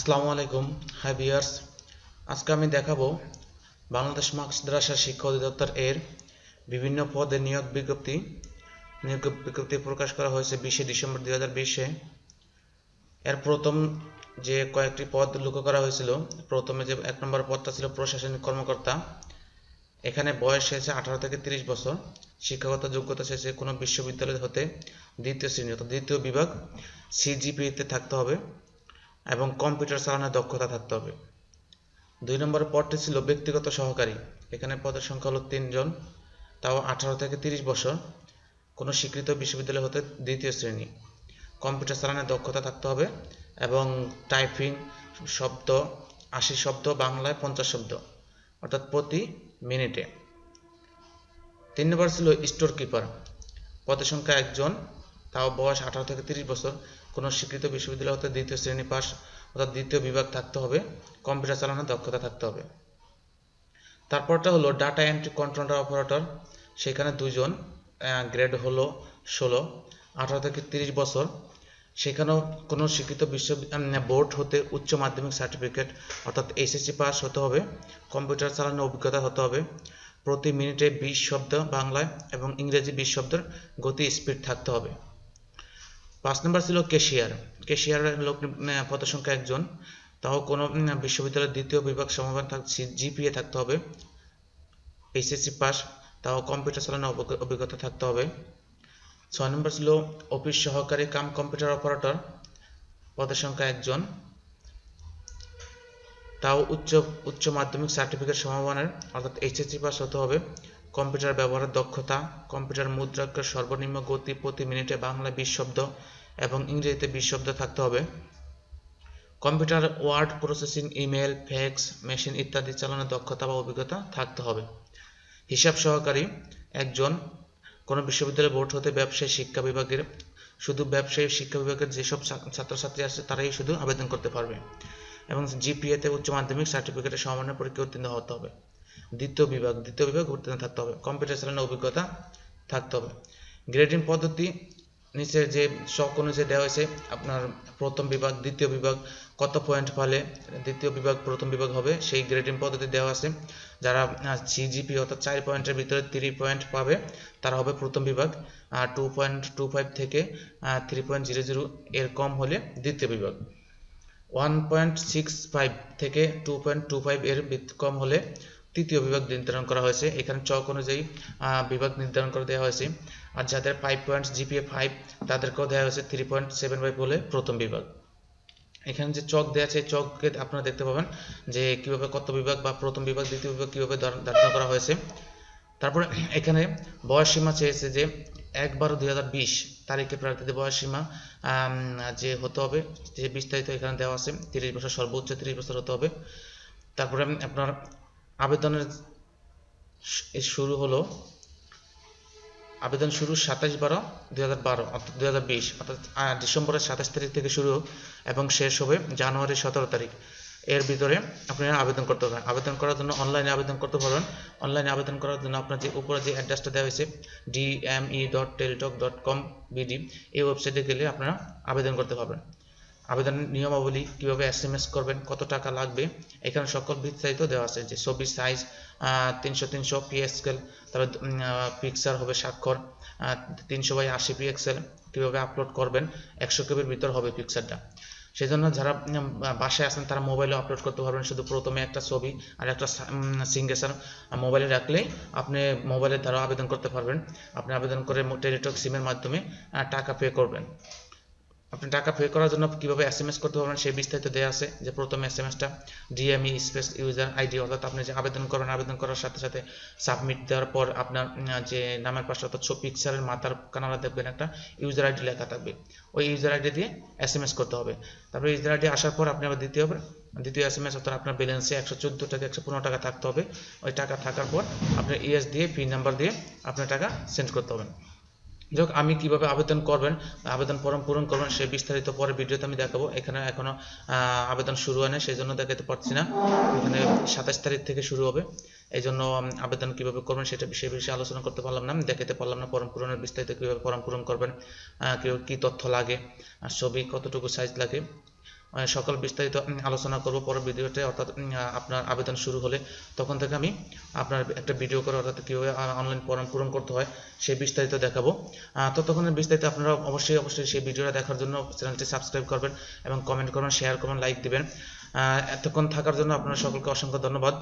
আসসালামু আলাইকুম। Hi viewers, আজকে আমি দেখাবো বাংলাদেশ মাদ্রাসা শিক্ষা অধিদপ্তর এর বিভিন্ন পদে নিয়োগ বিজ্ঞপ্তি প্রকাশ করা হয়েছে 20 ডিসেম্বর 2020-এ। এর প্রথম যে কয়েকটি পদ লক্ষ্য করা হয়েছিল, প্রথমে যে 1 নম্বর পদটা ছিল প্রশাসনিক কর্মকর্তা। এখানে বয়স হয়েছে 18 থেকে 30 বছর। শিক্ষাগত যোগ্যতা শেষে কোনো বিশ্ববিদ্যালয় হতে দ্বিতীয় শ্রেণী অর্থাৎ দ্বিতীয় বিভাগ সিজিপিএতে থাকতে হবে এবং কম্পিউটার চালানোর দক্ষতা থাকতে হবে। 2 নম্বর পদটি ছিল ব্যক্তিগত সহকারী। এখানে পদের সংখ্যা হলো 3 জন, তাও 18 থেকে 30 বছর, কোনো স্বীকৃত বিশ্ববিদ্যালয় হতে দ্বিতীয় শ্রেণী। কম্পিউটার চালানোর দক্ষতা থাকতে হবে এবং টাইপিং শব্দ 80 শব্দ, বাংলায় 50 শব্দ অর্থাৎ প্রতি মিনিটে। 3 নম্বর ছিল স্টোর কিপার। পদের সংখ্যা 1 জন, তাও বয়স 18 থেকে 30 বছর, কোনো স্বীকৃত বিশ্ববিদ্যালয় হতে দ্বিতীয় শ্রেণী পাস অর্থাৎ দ্বিতীয় বিভাগ থাকতে হবে, কম্পিউটার চালানোর দক্ষতা থাকতে হবে। তারপরটা হলো ডাটা এন্ট্রি কন্ট্রোলার অপারেটর। সেখানে 2 জন, গ্রেড হলো 16, 18 থেকে 30 বছর। সেখানেও কোনো স্বীকৃত বোর্ড হতে উচ্চ মাধ্যমিক সার্টিফিকেট অর্থাৎ এসএসসি পাস হতে হবে, কম্পিউটার চালানোর অভিজ্ঞতা হতে হবে, প্রতি মিনিটে 20 শব্দ বাংলায় এবং ইংরেজি 20 শব্দের গতি স্পিড থাকতে হবে। 5 নম্বর ছিল ক্যাশিয়ারের পদের সংখ্যা 1 জন, তাও কোনো বিশ্ববিদ্যালয়ের দ্বিতীয় বিভাগ সমমান জিপিএ থাকতে হবে, এসএসসি পাস, তাও কম্পিউটার চালানোর অভিজ্ঞতা থাকতে হবে। 6 নম্বর ছিল অফিস সহকারী কাম কম্পিউটার অপারেটর। পদের সংখ্যা 1 জন, তাও উচ্চ মাধ্যমিক সার্টিফিকেট সমমানের অর্থাৎ এইচএসসি পাস হতে হবে, কম্পিউটার ব্যবহারের দক্ষতা, কম্পিউটার মুদ্রাক্ষরের সর্বনিম্ন গতি প্রতি মিনিটে বাংলায় 20 শব্দ এবং ইংরেজিতে 20 শব্দ থাকতে হবে, computer word processing, email, fax machine ইত্যাদি চালানোর দক্ষতা বা অভিজ্ঞতা থাকতে হবে। হিসাব সহকারী 1 জন, কোনো বিশ্ববিদ্যালয় বোর্ড হতে ব্যবসায়ী শিক্ষা বিভাগের শুধু ব্যবসায়ী শিক্ষা বিভাগের যেসব ছাত্রছাত্রী আছে তারাই শুধু আবেদন করতে পারবে এবং জিপিএতে উচ্চ মাধ্যমিক সার্টিফিকেটের সমমানের পরীক্ষা উত্তীর্ণ হতে হবে। দ্বিতীয় বিভাগ উত্তীর্ণ থাকতে হবে, কম্পিউটার চালানোর অভিজ্ঞতা থাকতে হবে। গ্রেডিং পদ্ধতি নিচে যে শখ অনুযায়ী দেওয়া হয়েছে, আপনার প্রথম বিভাগ দ্বিতীয় বিভাগ কত পয়েন্ট পেলে দ্বিতীয় বিভাগ প্রথম বিভাগ হবে সেই গ্রেডিং পদ্ধতি দেওয়া আছে। যারা সিজিপি অর্থাৎ 4 পয়েন্টের ভিতরে 3 পয়েন্ট পাবে তারা হবে প্রথম বিভাগ, 2.25 থেকে 3.00 এর কম হলে দ্বিতীয় বিভাগ, 1.65 থেকে 2.25 এর কম হলে তৃতীয় বিভাগ নির্ধারণ করা হয়েছে। এখানে চক অনুযায়ী বিভাগ নির্ধারণ করে দেওয়া হয়েছে। আর যাদের 5 পয়েন্টস জিপিএ 5 তাদেরকেও দেওয়া হয়েছে 3.75 বলে প্রথম বিভাগ। এখানে যে চক দেওয়া আছে চকে আপনারা দেখতে পাবেন যে কিভাবে কত বিভাগ বা প্রথম বিভাগ দ্বিতীয় বিভাগ কিভাবে ধারণা করা হয়েছে। তারপরে এখানে বয়স সীমা চেয়েছে যে 1/12/2020 তারিখে প্রার্থীদের বয়স সীমা যে হতে হবে, যে বিস্তারিত এখানে দেওয়া আছে, 30 বছর, সর্বোচ্চ 30 বছর হতে হবে। তারপরে আপনার আবেদন শুরু 27/12/2012 অর্থাৎ 2020 অর্থাৎ ডিসেম্বরের 27 তারিখ থেকে শুরু এবং শেষ হবে জানুয়ারি 17 তারিখ। এর ভিতরে আপনারা আবেদন করতে পারবেন। আবেদন করার জন্য অনলাইনে আবেদন করতে পারবেন। অনলাইনে আবেদন করার জন্য আপনার যে উপরে যে অ্যাড্রেসটা দেওয়া হয়েছে dme.teletalk.com/bd এই ওয়েবসাইটে গেলে আপনারা আবেদন করতে পারবেন। আবেদনের নিয়মাবলী, কিভাবে এসএমএস করবেন, কত টাকা লাগবে, এখানে সকল বিস্তারিত দেওয়া আছে। যে ছবির সাইজ 300 পিএক্সেল, তারপর পিকচার হবে স্বাক্ষর 300/80 পিক্সেল, কিভাবে আপলোড করবেন 100 কেবির ভিতর হবে পিকচারটা। সেই জন্য যারা বাসায় আছেন তারা মোবাইলে আপলোড করতে পারবেন। শুধু প্রথমে একটা ছবি আর একটা সিগনেচার মোবাইলে রাখলেই আপনি মোবাইলের দ্বারা আবেদন করতে পারবেন। আপনি আবেদন করে টেলিটক সিমের মাধ্যমে টাকা পে করবেন। আপনি টাকা পে করার জন্য কিভাবে এসএমএস করতে পারবেন সেই বিস্তারিত দেওয়া আছে। যে প্রথমে এসএমএসটা ডিএমই স্পেস ইউজার আইডি অর্থাৎ আপনি যে আবেদন করবেন, আবেদন করার সাথে সাথে সাবমিট দেওয়ার পর আপনার যে নামের পাশে অর্থাৎ পিকচারের মাথার কানাডা দেখবেন একটা ইউজার আইডি লেখা থাকবে, ওই ইউজার আইডি দিয়ে এসএমএস করতে হবে। তারপরে ইউজার আইডি আসার পর আপনি আবার দ্বিতীয় এসএমএস অর্থাৎ আপনার ব্যালেন্সে 114 টাকা 115 টাকা থাকতে হবে। ওই টাকা থাকার পর আপনার ইএস দিয়ে পিন নাম্বার দিয়ে আপনার টাকা সেন্ড করতে হবে। যাক, আমি কিভাবে আবেদন করবেন, আবেদন ফর্ম পূরণ করবেন সেই বিস্তারিত পরে ভিডিওতে আমি দেখাবো। এখানে এখনো আবেদন শুরু হয় না, সেই জন্য দেখাতে পারছি না। এখানে 27 তারিখ থেকে শুরু হবে, এই জন্য আবেদন কিভাবে করবেন সেটা বিষয়ে আলোচনা করতে পারলাম না, আমি দেখাতে পারলাম না ফর্ম পূরণের বিস্তারিত, কিভাবে ফর্ম পূরণ করবেন, কি তথ্য লাগে, ছবি কতটুকু সাইজ লাগে, সকল বিস্তারিত আলোচনা করব পরের ভিডিওতে, অর্থাৎ আপনার আবেদন শুরু হলে তখন থেকে আমি আপনার একটা ভিডিও করে অর্থাৎ কীভাবে অনলাইন ফর্ম পূরণ করতে হয় সেই বিস্তারিত দেখাবো। ততক্ষণের বিস্তারিত আপনারা অবশ্যই সেই ভিডিওটা দেখার জন্য চ্যানেলটি সাবস্ক্রাইব করবেন এবং কমেন্ট করবেন, শেয়ার করবেন, লাইক দিবেন। এতক্ষণ থাকার জন্য আপনারা সকলকে অসংখ্য ধন্যবাদ।